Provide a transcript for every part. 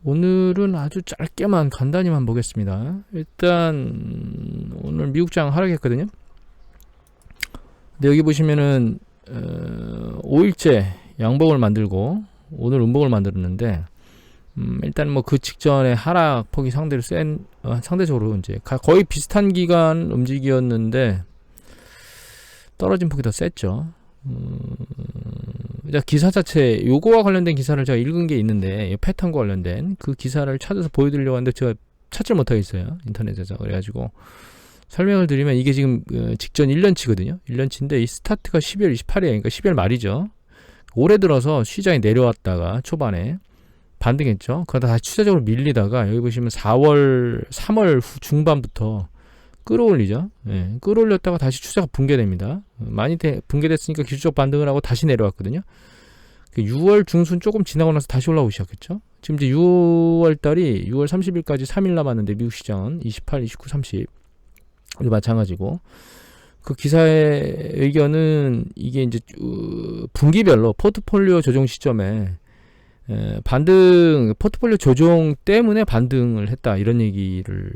오늘은 아주 짧게만 간단히만 보겠습니다. 일단 오늘 미국장 하락했거든요. 근데 여기 보시면은 5일째 양봉을 만들고 오늘 음봉을 만들었는데 일단 뭐 그 직전에 하락폭이 상대적으로 이제 거의 비슷한 기간 움직이었는데 떨어진 폭이 더 셌죠. 기사 자체 요거와 관련된 기사를 제가 읽은 게 있는데 패턴과 관련된 그 기사를 찾아서 보여드리려고 하는데 제가 찾질 못하겠어요, 인터넷에서. 그래가지고 설명을 드리면 이게 지금 직전 1년치거든요 1년치인데 이 스타트가 12월 28일이에요 그러니까 12월 말이죠. 올해 들어서 시장이 내려왔다가 초반에 반등했죠. 그러다 다시 추세적으로 밀리다가 여기 보시면 3월 중반부터 끌어올리죠. 예, 끌어올렸다가 다시 추세가 붕괴됩니다. 많이 붕괴됐으니까 기술적 반등을 하고 다시 내려왔거든요. 6월 중순 조금 지나고 나서 다시 올라오기 시작했죠. 지금 이제 6월 달이 6월 30일까지 3일 남았는데 미국 시장은 28, 29, 30 마찬가지고 그 기사의 의견은 이게 이제 분기별로 포트폴리오 조정 시점에 포트폴리오 조정 때문에 반등을 했다 이런 얘기를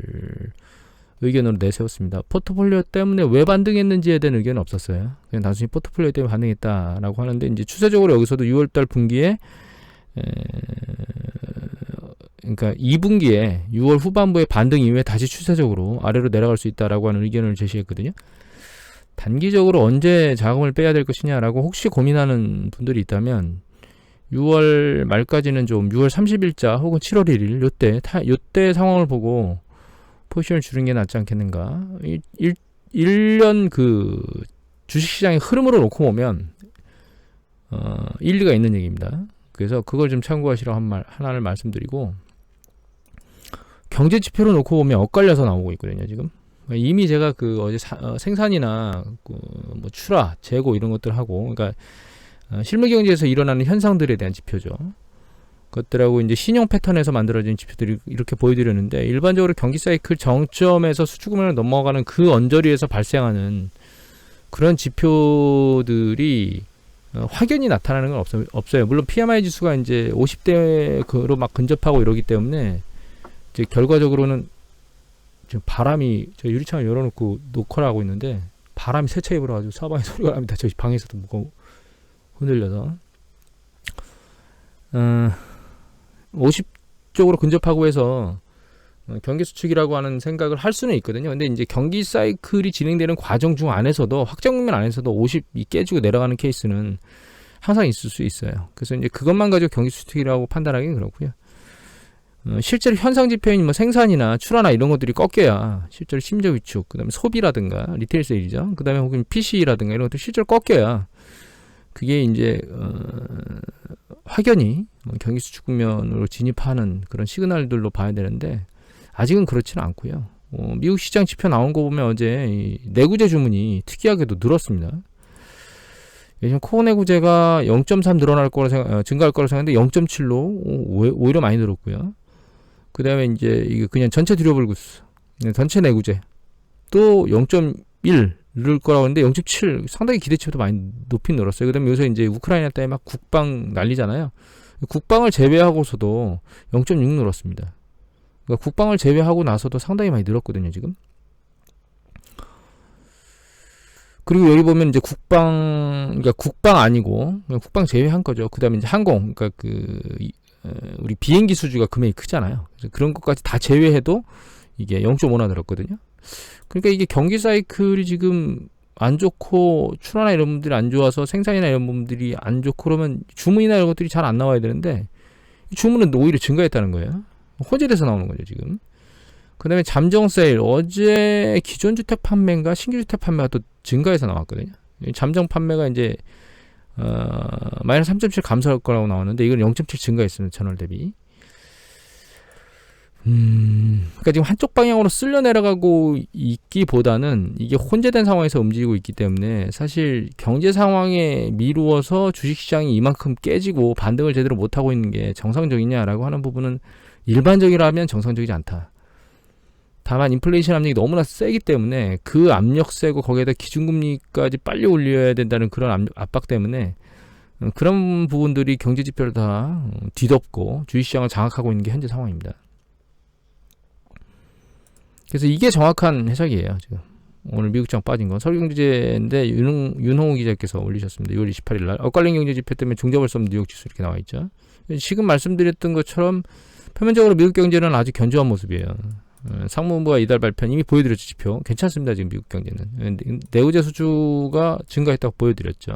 의견으로 내세웠습니다. 포트폴리오 때문에 왜 반등했는지에 대한 의견은 없었어요. 그냥 단순히 포트폴리오 때문에 반등했다라고 하는데 이제 추세적으로 여기서도 6월달 분기에 그러니까 2분기에 6월 후반부에 반등 이후에 다시 추세적으로 아래로 내려갈 수 있다라고 하는 의견을 제시했거든요. 단기적으로 언제 자금을 빼야 될 것이냐라고 혹시 고민하는 분들이 있다면 6월 말까지는 좀 6월 30일자 혹은 7월 1일 요때 상황을 보고 포지션을 줄이는 게 낫지 않겠는가. 1년 그 주식시장의 흐름으로 놓고 보면 일리가 있는 얘기입니다. 그래서 그걸 좀 참고하시라고 하나를 말씀드리고, 경제지표로 놓고 보면 엇갈려서 나오고 있거든요 지금. 이미 제가 그 어제 생산이나 뭐 출하, 재고 이런 것들 하고, 그러니까 실물경제에서 일어나는 현상들에 대한 지표죠. 그것들하고 이제 신용 패턴에서 만들어진 지표들이 이렇게 보여드렸는데, 일반적으로 경기 사이클 정점에서 수축금을 넘어가는 그 언저리에서 발생하는 그런 지표들이 확연히 나타나는 건 없어요. 물론 PMI 지수가 이제 50대로 막 근접하고 이러기 때문에 이제 결과적으로는 지금 바람이, 저 유리창을 열어놓고 녹화를 하고 있는데 바람이 세차게 불어가지고 사방에 소리가 납니다. 저 방에서도 뭐가 흔들려서 50쪽으로 근접하고 해서 경기 수축이라고 하는 생각을 할 수는 있거든요. 근데 이제 경기 사이클이 진행되는 과정 중 안에서도, 확정 국면 안에서도 50이 깨지고 내려가는 케이스는 항상 있을 수 있어요. 그래서 이제 그것만 가지고 경기 수축이라고 판단하기는 그렇고요. 실제로 현상 지표인 뭐 생산이나 출하나 이런 것들이 꺾여야 실제로 심적 위축, 그다음에 소비라든가 리테일 세일이죠. 그다음에 혹은 PC라든가 이런 것들 실제로 꺾여야 그게 이제 확연히 경기 수축 국면으로 진입하는 그런 시그널들로 봐야 되는데 아직은 그렇지는 않고요. 미국 시장 지표 나온 거 보면 어제 이 내구재 주문이 특이하게도 늘었습니다. 예전 코어 내구재가 0.3 증가할 거라 생각했는데 0.7로 오히려 많이 늘었고요. 그 다음에 이제 이게 그냥 전체 듀러블 구스, 전체 내구재 또 0.1 늘을 거라고 했는데 0.7, 상당히 기대치보다 많이 높이 늘었어요. 그 다음에 요새 이제 우크라이나 때문에 막 국방 난리잖아요. 국방을 제외하고서도 0.6 늘었습니다. 그러니까 국방을 제외하고 나서도 상당히 많이 늘었거든요 지금. 그리고 여기 보면 이제 그러니까 국방 아니고 그냥 국방 제외한 거죠. 그 다음에 이제 항공, 그러니까 우리 비행기 수주가 금액이 크잖아요. 그래서 그런 것까지 다 제외해도 이게 0.5나 늘었거든요. 그러니까 이게 경기 사이클이 지금 안 좋고, 출하나 이런 부분들이 안 좋아서 생산이나 이런 부분들이 안 좋고 그러면 주문이나 이런 것들이 잘 안 나와야 되는데 주문은 오히려 증가했다는 거예요. 호재돼서 나오는 거죠 지금. 그 다음에 잠정 세일, 어제 기존 주택 판매인가 신규 주택 판매가 또 증가해서 나왔거든요. 잠정 판매가 이제 마이너스 3.7 감소할 거라고 나왔는데 이건 0.7 증가했습니다 전월 대비. 그러니까 지금 한쪽 방향으로 쓸려 내려가고 있기보다는 이게 혼재된 상황에서 움직이고 있기 때문에 사실 경제 상황에 미루어서 주식시장이 이만큼 깨지고 반등을 제대로 못하고 있는 게 정상적이냐라고 하는 부분은 일반적이라면 정상적이지 않다. 다만 인플레이션 압력이 너무나 세기 때문에 그 압력 세고 거기에다 기준금리까지 빨리 올려야 된다는 그런 압박 때문에 그런 부분들이 경제 지표를 다 뒤덮고 주식시장을 장악하고 있는 게 현재 상황입니다. 그래서 이게 정확한 해석이에요. 지금 오늘 미국장 빠진 건 서울경제인데 윤홍우 기자께서 올리셨습니다. 6월 28일 날 엇갈린 경제 지표 때문에 종잡을 수 없는 뉴욕 지수 이렇게 나와 있죠. 지금 말씀드렸던 것처럼 표면적으로 미국 경제는 아주 견조한 모습이에요. 상무부가 이달 발표 이미 보여드렸죠. 지표 괜찮습니다. 지금 미국 경제는 내구재 수주가 증가했다고 보여드렸죠.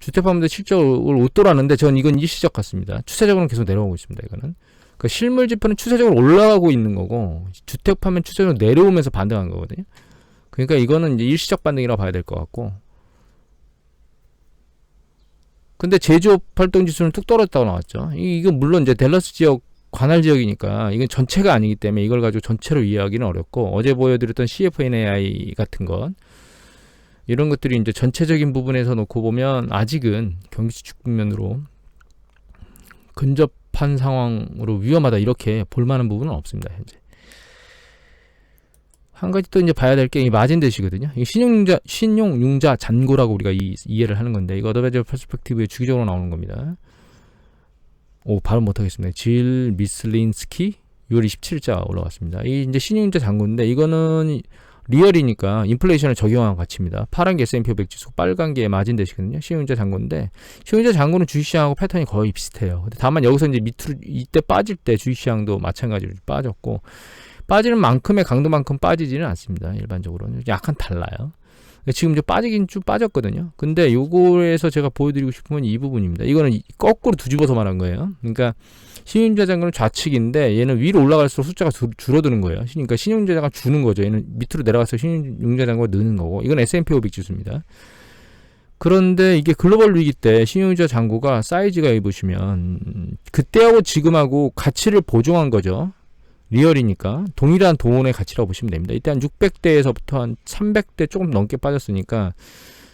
주택파문대 실적을 웃돌았는데 전 이건 일시적 같습니다. 추세적으로는 계속 내려오고 있습니다. 이거는 그러니까 실물 지표는 추세적으로 올라가고 있는 거고 주택 파면 추세적으로 내려오면서 반등한 거거든요. 그러니까 이거는 이제 일시적 반등이라고 봐야 될 것 같고, 근데 제조업 활동 지수는 뚝 떨어졌다고 나왔죠. 이건 물론 이제 댈러스 지역 관할 지역이니까 이건 전체가 아니기 때문에 이걸 가지고 전체로 이해하기는 어렵고, 어제 보여드렸던 CFNAI 같은 것 이런 것들이 이제 전체적인 부분에서 놓고 보면 아직은 경기 수축 국면으로 근접한 상황으로 위험하다 이렇게 볼만한 부분은 없습니다. 현재 한 가지 또 이제 봐야 될 게 이 마진 대시거든요. 이 신용융자 잔고라고 우리가 이해를 하는 건데, 이거 어드바이저 퍼스펙티브에 주기적으로 나오는 겁니다. 발음 못하겠습니다. 질 미슬린스키 6월 27일자 올라왔습니다. 이 이제 신용융자 잔고인데 이거는 리얼이니까 인플레이션을 적용한 가치입니다. 파란 게 S&P 500 지수, 빨간 게 마진 대시거든요. 신용융자 잔고인데 신용융자 잔고는 주식시장하고 패턴이 거의 비슷해요. 근데 다만 여기서 이제 밑으로 이때 빠질 때 주식시장도 마찬가지로 빠졌고, 빠지는 만큼의 강도만큼 빠지지는 않습니다. 일반적으로는 약간 달라요. 지금 이제 빠지긴 쭉 빠졌거든요. 근데 요거에서 제가 보여드리고 싶은 건 이 부분입니다. 이거는 거꾸로 뒤집어서 말한 거예요. 그러니까 신용융자 잔고는 좌측인데 얘는 위로 올라갈수록 숫자가 줄어드는 거예요. 그러니까 신용융자 잔고가 주는 거죠. 얘는 밑으로 내려가서 신용융자 잔고가 느는 거고, 이건 S&P 500 지수입니다. 그런데 이게 글로벌 위기 때 신용융자 잔고가 사이즈가 여기 보시면 그때하고 지금하고 가치를 보정한 거죠. 리얼이니까 동일한 돈의 가치라고 보시면 됩니다. 이때 한 600대에서부터 한 300대 조금 넘게 빠졌으니까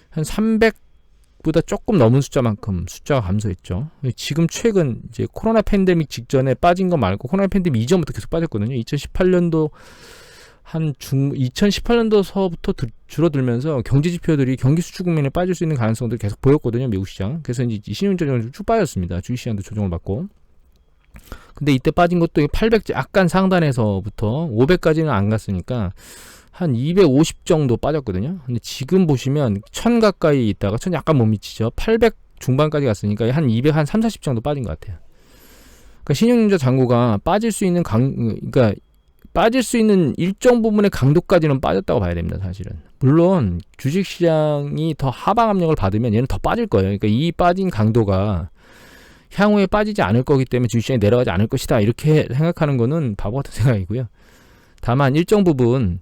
한 300보다 조금 넘은 숫자만큼 숫자가 감소했죠. 지금 최근 이제 코로나 팬데믹 직전에 빠진 거 말고 코로나 팬데믹 이전부터 계속 빠졌거든요. 2018년도 2018년도서부터 줄어들면서 경제 지표들이 경기 수축 국면에 빠질 수 있는 가능성들이 계속 보였거든요. 미국 시장. 그래서 이제 신용융자 잔고가 쭉 빠졌습니다. 주식시장도 조정을 받고. 근데 이때 빠진 것도 800 약간 상단에서부터 500까지는 안 갔으니까 한 250 정도 빠졌거든요. 근데 지금 보시면 1000 가까이 있다가 1000 약간 못 미치죠. 800 중반까지 갔으니까 한 200, 한 3, 40 정도 빠진 것 같아요. 그러니까 신용융자 잔고가 빠질 수 있는 그러니까 빠질 수 있는 일정 부분의 강도까지는 빠졌다고 봐야 됩니다. 사실은. 물론 주식시장이 더 하방 압력을 받으면 얘는 더 빠질 거예요. 그러니까 이 빠진 강도가 향후에 빠지지 않을 거기 때문에 주식시장이 내려가지 않을 것이다 이렇게 생각하는 거는 바보 같은 생각이고요. 다만 일정 부분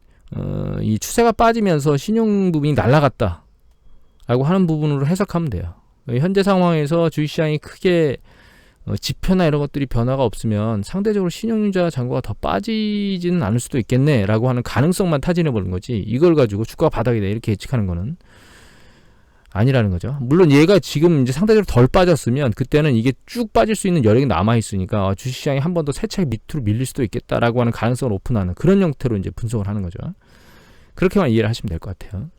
이 추세가 빠지면서 신용 부분이 날아갔다 라고 하는 부분으로 해석하면 돼요. 현재 상황에서 주식시장이 크게 지표나 이런 것들이 변화가 없으면 상대적으로 신용융자 잔고가 더 빠지지는 않을 수도 있겠네 라고 하는 가능성만 타진해 보는 거지, 이걸 가지고 주가가 바닥이다 이렇게 예측하는 거는 아니라는 거죠. 물론 얘가 지금 이제 상대적으로 덜 빠졌으면 그때는 이게 쭉 빠질 수 있는 여력이 남아있으니까 주식시장이 한 번 더 세차게 밑으로 밀릴 수도 있겠다라고 하는 가능성을 오픈하는 그런 형태로 이제 분석을 하는 거죠. 그렇게만 이해를 하시면 될 것 같아요.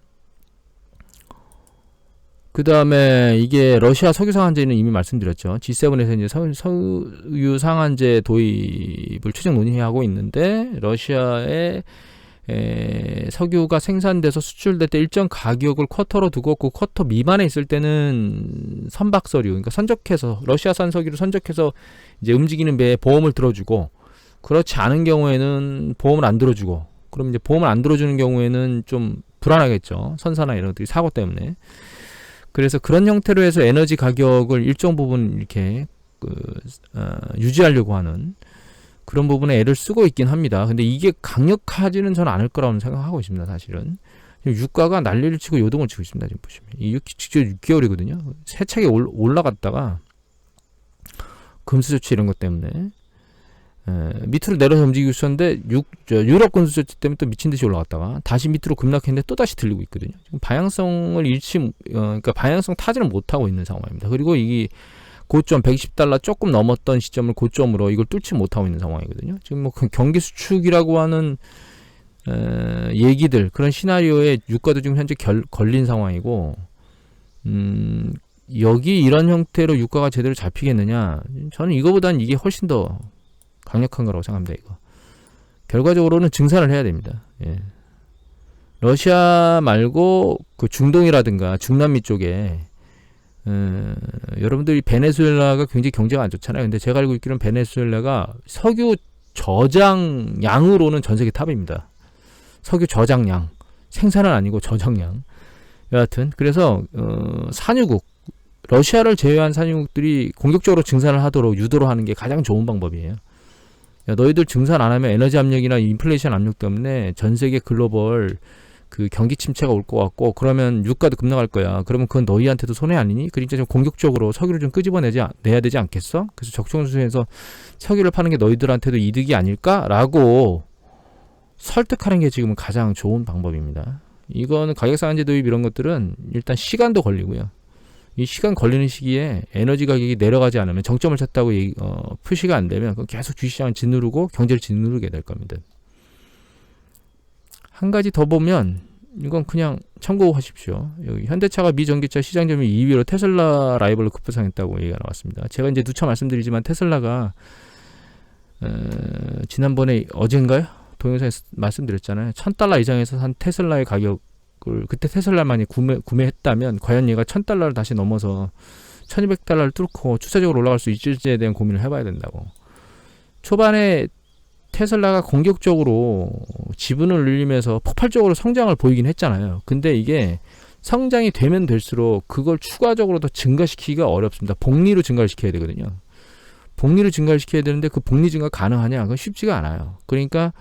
그 다음에 이게 러시아 석유 상한제는 이미 말씀드렸죠. G7에서 이제 석유 상한제 도입을 최종 논의하고 있는데, 러시아의 석유가 생산돼서 수출될 때 일정 가격을 쿼터로 두고 그 쿼터 미만에 있을 때는 선박서류, 그러니까 선적해서 러시아산 석유를 선적해서 이제 움직이는 배에 보험을 들어주고, 그렇지 않은 경우에는 보험을 안 들어주고, 그럼 이제 보험을 안 들어주는 경우에는 좀 불안하겠죠. 선사나 이런 것들이 사고 때문에. 그래서 그런 형태로 해서 에너지 가격을 일정 부분 이렇게 유지하려고 하는 그런 부분에 애를 쓰고 있긴 합니다. 근데 이게 강력하지는 저는 않을 거라고 생각하고 있습니다. 사실은 유가가 난리를 치고 요동을 치고 있습니다. 지금 보시면 이 직접 6개월이거든요. 세차게 올라갔다가 금수 조치 이런 것 때문에 밑으로 내려서 움직이고 있었는데 유럽 금수 조치 때문에 또 미친 듯이 올라갔다가 다시 밑으로 급락했는데 또 다시 들리고 있거든요. 지금 방향성을 그러니까 방향성 타지를 못하고 있는 상황입니다. 그리고 이 고점 $120 조금 넘었던 시점을 고점으로 이걸 뚫지 못하고 있는 상황이거든요. 지금 뭐 경기 수축이라고 하는 얘기들, 그런 시나리오에 유가도 지금 현재 걸린 상황이고, 여기 이런 형태로 유가가 제대로 잡히겠느냐? 저는 이거보다는 이게 훨씬 더 강력한 거라고 생각합니다. 이거. 결과적으로는 증산을 해야 됩니다. 예. 러시아 말고 그 중동이라든가 중남미 쪽에 여러분들이 베네수엘라가 굉장히 경제가 안 좋잖아요. 근데 제가 알고 있기로는 베네수엘라가 석유 저장량으로는 전 세계 탑입니다. 석유 저장량. 생산은 아니고 저장량. 여하튼 그래서 산유국 러시아를 제외한 산유국들이 공격적으로 증산을 하도록 유도를 하는 게 가장 좋은 방법이에요. 야, 너희들 증산 안 하면 에너지 압력이나 인플레이션 압력 때문에 전 세계 글로벌 그 경기 침체가 올 것 같고 그러면 유가도 급락할 거야. 그러면 그건 너희한테도 손해 아니니? 그러니까 좀 공격적으로 석유를 좀 내야 되지 않겠어? 그래서 적정수준에서 석유를 파는 게 너희들한테도 이득이 아닐까라고 설득하는 게 지금은 가장 좋은 방법입니다. 이거는 가격상한제 도입 이런 것들은 일단 시간도 걸리고요. 이 시간 걸리는 시기에 에너지 가격이 내려가지 않으면 정점을 쳤다고 표시가 안 되면 계속 주식시장을 짓누르고 경제를 짓누르게 될 겁니다. 한 가지 더 보면 이건 그냥 참고하십시오. 여기 현대차가 미 전기차 시장 점유율 2위로 테슬라 라이벌로 급부상했다고 얘기가 나왔습니다. 제가 이제 누차 말씀드리지만 테슬라가 지난번에 어젠가요? 동영상에서 말씀드렸잖아요. $1,000 이상에서 산 테슬라의 가격을 그때 테슬라만이 구매했다면 과연 얘가 $1,000를 다시 넘어서 $1,200를 뚫고 추세적으로 올라갈 수 있을지에 대한 고민을 해봐야 된다고. 초반에 테슬라가 공격적으로 지분을 늘리면서 폭발적으로 성장을 보이긴 했잖아요. 근데 이게 성장이 되면 될수록 그걸 추가적으로 더 증가시키기가 어렵습니다. 복리로 증가를 시켜야 되거든요. 복리를 증가를 시켜야 되는데 그 복리 증가 가능하냐? 그건 쉽지가 않아요. 그러니까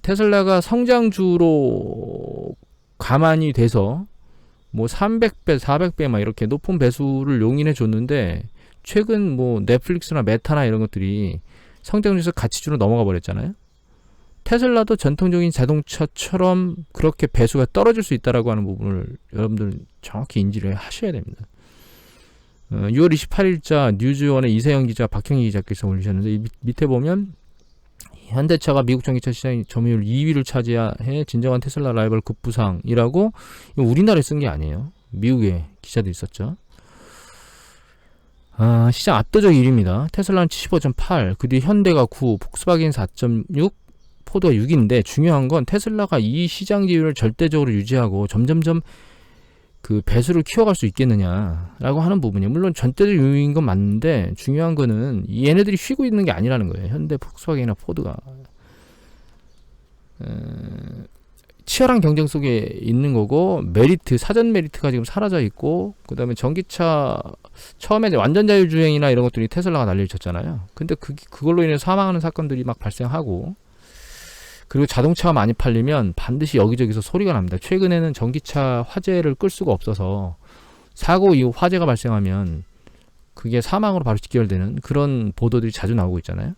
테슬라가 성장주로 가만히 돼서 뭐 300배, 400배 막 이렇게 높은 배수를 용인해 줬는데 최근 뭐 넷플릭스나 메타나 이런 것들이 성장주에서 가치주로 넘어가 버렸잖아요. 테슬라도 전통적인 자동차처럼 그렇게 배수가 떨어질 수 있다라고 하는 부분을 여러분들 정확히 인지를 하셔야 됩니다. 6월 28일자 뉴즈원의 이세영 기자, 박형희 기자께서 올리셨는데 밑에 보면 현대차가 미국 전기차 시장 점유율 2위를 차지해 진정한 테슬라 라이벌 급부상이라고 우리나라에 쓴 게 아니에요. 미국에 기자도 있었죠. 시장 압도적 1위입니다. 테슬라는 75.8, 그 뒤에 현대가 9, 폭스바겐 4.6, 포드가 6인데 중요한 건 테슬라가 이 시장 지위를 절대적으로 유지하고 점점점 그 배수를 키워갈 수 있겠느냐라고 하는 부분이에요. 물론 전대적 유인 건 맞는데 중요한 거는 얘네들이 쉬고 있는 게 아니라는 거예요. 현대, 폭스바겐이나 포드가 치열한 경쟁 속에 있는 거고 메리트, 사전 메리트가 지금 사라져 있고 그 다음에 전기차 처음에 완전 자율주행이나 이런 것들이 테슬라가 난리를 쳤잖아요. 근데 그걸로 인해 사망하는 사건들이 막 발생하고 그리고 자동차가 많이 팔리면 반드시 여기저기서 소리가 납니다. 최근에는 전기차 화재를 끌 수가 없어서 사고 이후 화재가 발생하면 그게 사망으로 바로 직결되는 그런 보도들이 자주 나오고 있잖아요.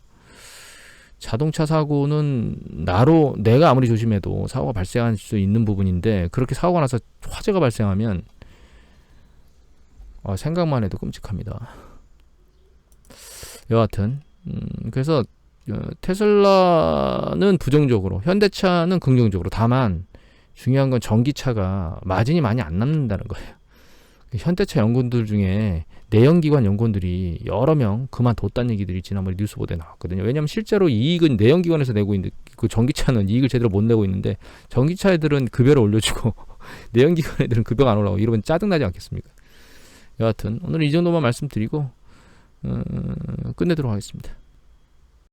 자동차 사고는 내가 아무리 조심해도 사고가 발생할 수 있는 부분인데 그렇게 사고가 나서 화재가 발생하면 생각만 해도 끔찍합니다. 여하튼 그래서 테슬라는 부정적으로 현대차는 긍정적으로 다만 중요한 건 전기차가 마진이 많이 안 남는다는 거예요. 현대차 연구원들 중에 내연기관 연구원들이 여러 명 그만뒀다는 얘기들이 지난번에 뉴스 보도에 나왔거든요. 왜냐하면 실제로 이익은 내연기관에서 내고 있는데 그 전기차는 이익을 제대로 못 내고 있는데 전기차 애들은 급여를 올려주고 내연기관 애들은 급여가 안 올라가고 이러면 짜증나지 않겠습니까? 여하튼 오늘 이 정도만 말씀드리고 끝내도록 하겠습니다.